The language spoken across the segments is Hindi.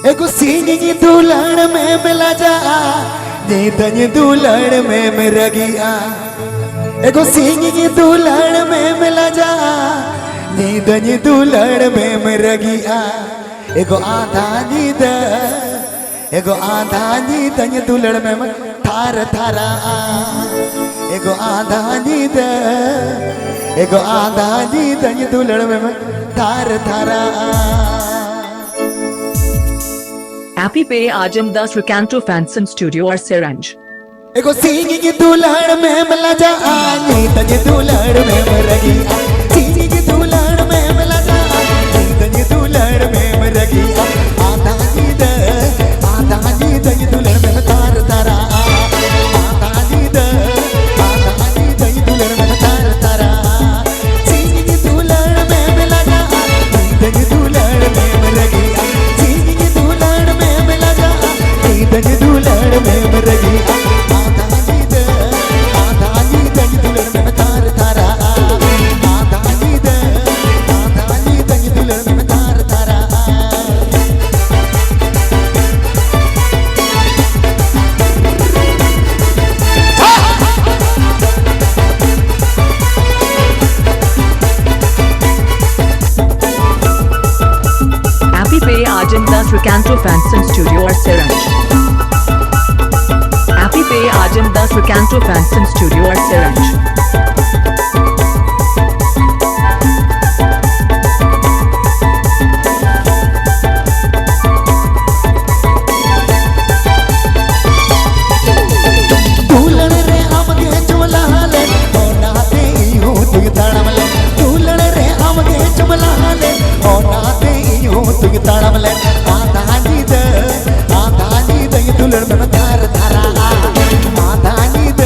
एगो सिंगी दुलड़ में मिला जा ये तन दुलड़ में मेरा गिया एगो सिंगी दुलड़ में मिला जा ये तन दुलड़ में मेरा गिया एगो आधा नींद एगो आधा नींद दुलड़ में थार थारा एगो आधा नींद एगो आधा नींद दुलड़ में थार थारा। Happy Pay Ajam Das Recanto Fanson Studio or Seranj. एगो सिंगी दुलड़ में मिला जा ये तन दुलड़ में मरगी सिंगी दुलड़ में मिला जा ये तन दुलड़ में मरगी आधा नींद दुलड़ में तार तारा आधा नींद दुलड़ में तार तारा सिंगी दुलड़ में मिला जा ये तन दुलड़ में मरगी सिंगी दुलड़ में मिला जा ये तन दुलड़ में मरगी Happy Pay Ajam Das Recanto Fanson Studio or Seranj. Happy Pay Ajam Das Recanto Fanson Studio or Seranj. दुलड़ में तार तारा आधा नींद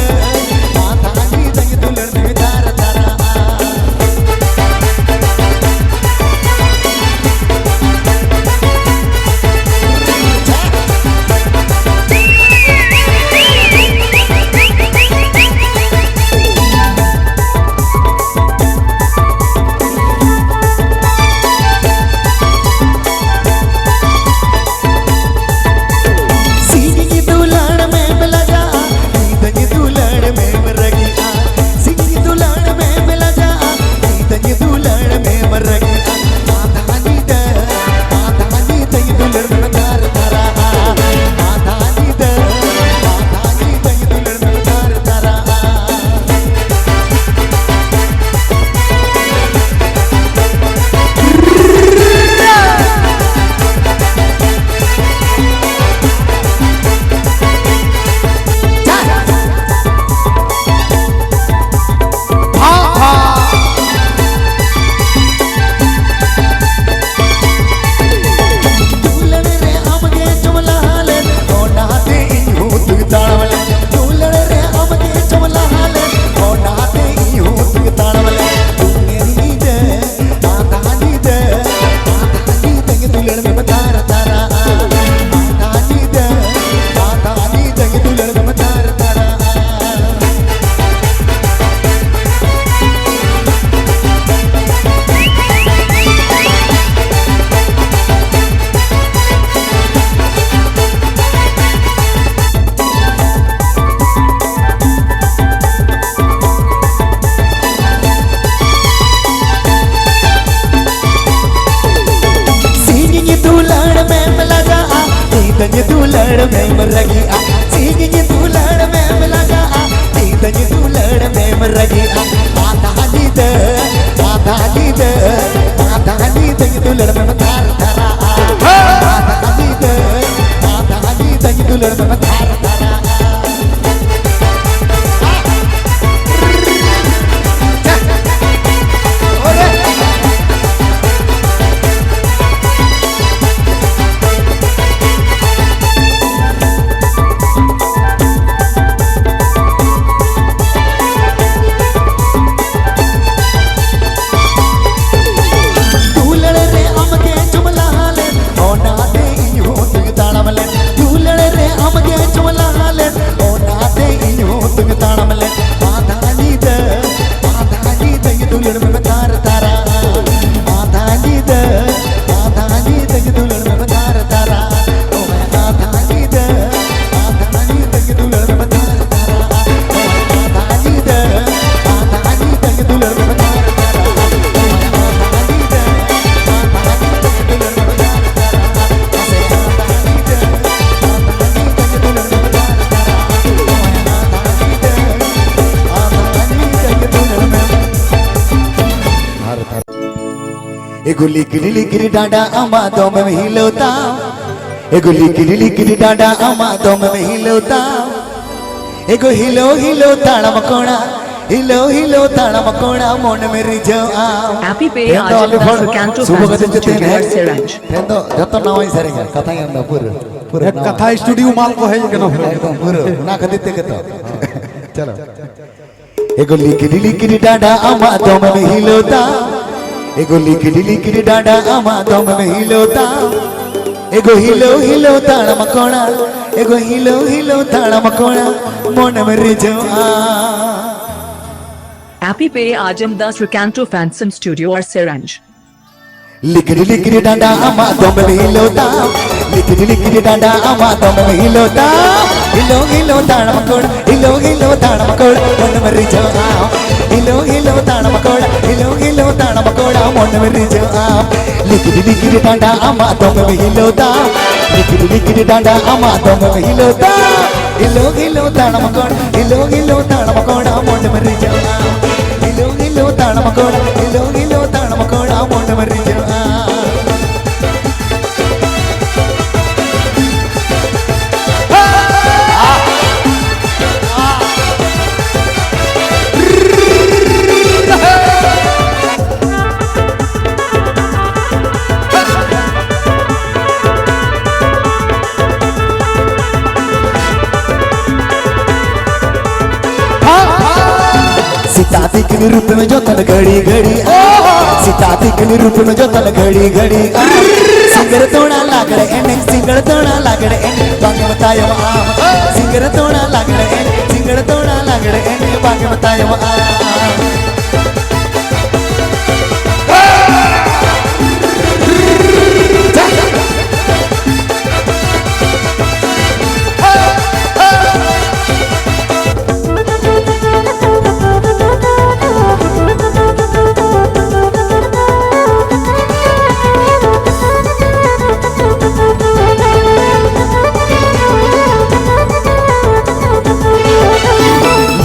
दुलड़ में तार तारा। तन दुलड़ में मरगी सिंगी दुलड़ में मिला जा तन दुलड़ में मरगी आधा नींद दुलड़ में तार तारा आधा नींद दुलड़ में तार तारा। दुलड़ रे हम के एगो लिकड़ी लिकड़ी डांडा अमा दम में हिलोता एगो लिकड़ी लिकड़ी डांडा अमा दम में हिलोता एगो हिलो हिलो ताड़ा मकोड़ा हिलो हिलो ताड़ा मकोड़ा मन में रिझो आओ Happy Pay Ajam Das Canto Fancy Studio at Siranj. तेंदो जतो नावाई सरेगा कथा यंदा पूरा पूरा एक कथा स्टूडियो माल को है ये केना एकदम पूरा ना खदिते के तो चलो एगो लिकड़ी लिकड़ी डांडा अमा दम में हिलोता एगो लिकड़ी लिकड़ी डांडा अमा दम में हिलोता एगो हिलो हिलो ताड़ा मकोड़ा एगो हिलो हिलो ताड़ा मकोड़ा मन में रिझो आ Happy Pay Ajam Das Canto Fancy Studio at Siranj. लिकड़ी लिकड़ी डांडा अमा दम में हिलोता लिकड़ी लिकड़ी डांडा अमा दम में हिलोता हिलो हिलो ताड़ा मकोड़ा हिलो हिलो ताड़ा मकोड़ा मन में रिझो आओ हिलो हिलो ताड़ा मकोड़ा हिलो हिलो ताड़ा मकोड़ा मन में रिझो आओ लिकड़ी लिकड़ी डांडा अमा दम में हिलोता लिकड़ी लिकड़ी डांडा अमा दम में हिलोता हिलो हिलो ताड़ा मकोड़ा हिलो हिलो ताड़ा मकोड़ा मन में रिझो आओ हिलो हिलो ताड़ा मकोड़ा हिलो हिलो ताड़ा मकोड़ा मन में रिझो आओ सीताती के रूप में जो तन घड़ी घड़ी सीताती के रूप में जो तन घड़ी घड़ी सिंगर तोड़ा लागड़े एने सिंगर तोड़ा लागड़े एने बाकी बतायो आम सिंगर तोड़ा लागड़े एने सिंगर तोड़ा लागड़े एने बाकी बतायो आम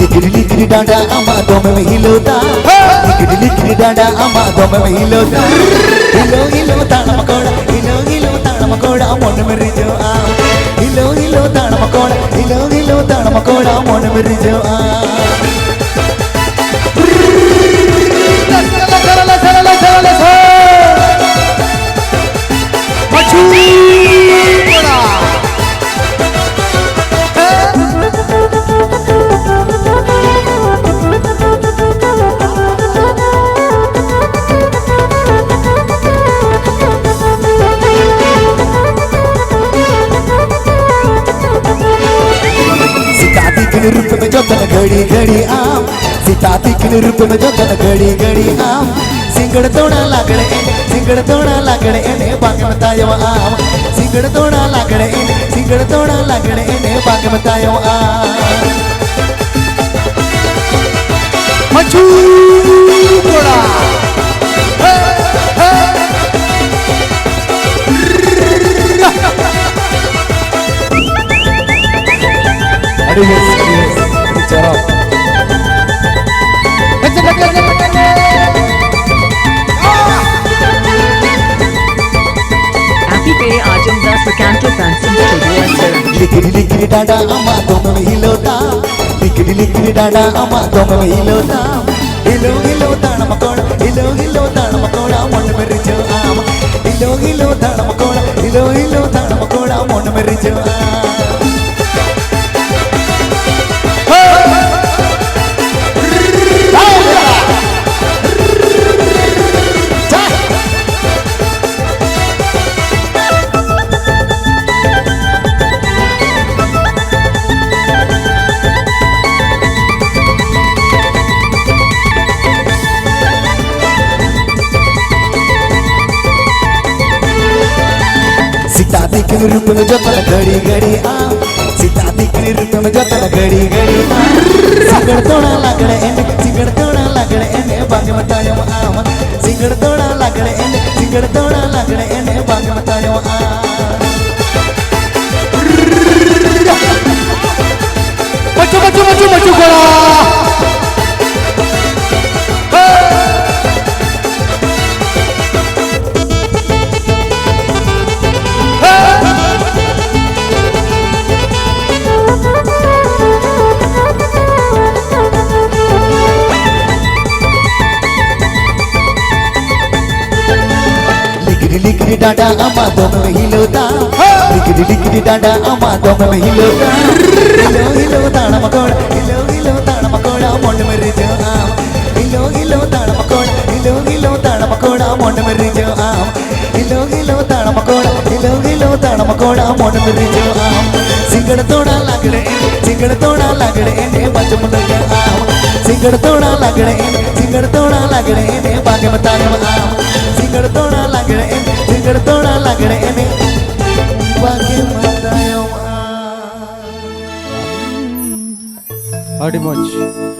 लिकड़ी लिकड़ी डांडा अमा दम में हिलोता लिकड़ी लिकड़ी डांडा अमा दम में हिलोता हिलो हिलो ताड़ा मकोड़ा हिलो हिलो ताड़ा मकोड़ा मन में रिझो आओ हिलो हिलो ताड़ा मकोड़ा हिलो हिलो ताड़ा मकोड़ा मन में रिझो आओ रूप में जो तन घड़ी घड़ी आम सीताती के रूप में जो तन घड़ी घड़ी आम सिंगड़ तोड़ा लागड़े एने सिंगड़ तोड़ा लागड़े एने बाकी बतायो आम सिंगड़ तोड़ा लागड़े एने सिंगड़ तोड़ा लागड़े एने बाकी बतायो आम मचू तोड़ा Happy Pay Ajam Das Canto Fancy Studio at Siranj. लिकड़ी लिकड़ी डांडा अमा दम में हिलोता लिकड़ी लिकड़ी डांडा अमा दम में हिलोता हिलो हिलो ताड़ा मकोड़ा हिलो हिलो ताड़ा मकोड़ा मन में रिझो आम हिलो हिलो ताड़ा मकोड़ा हिलो हिलो ताड़ा मकोड़ा मन में रिझो आम सीताती के रूप में जो तन घड़ी घड़ी आम सीताती के रूप में जो तन घड़ी घड़ी आम सिंगड़ तोड़ा लागड़े एने सिंगड़ तोड़ा लागड़े एने बाकी बतायो आम सिंगड़ तोड़ा लागड़े एने सिंगड़ तोड़ा लागड़े एने बाकी बतायो आम बच्चों बच्चों बच्चों बच्चों कोड़ा डांडा अमा दम में हिलोता डिकडी डांडा अमा दम में हिलोता हिलो ताड़ा मकोड़ा हिलो ताड़ा मकोड़ा मोंड में रिजो आम हिलो ताड़ा मकोड़ा हिलो ताड़ा मकोड़ा मोंड में रिजो आम हिलो ताड़ा मकोड़ा हिलो ताड़ा मकोड़ा मोंड में रिजो आम सिंगड़ तोड़ा लगड़े ने बचम लगा आम सिंगड़ तोड़ा लगड़े ने बागे बताया आम सिंगड़ तोड़ा लगड़े ने बागे बताया Adi Moj.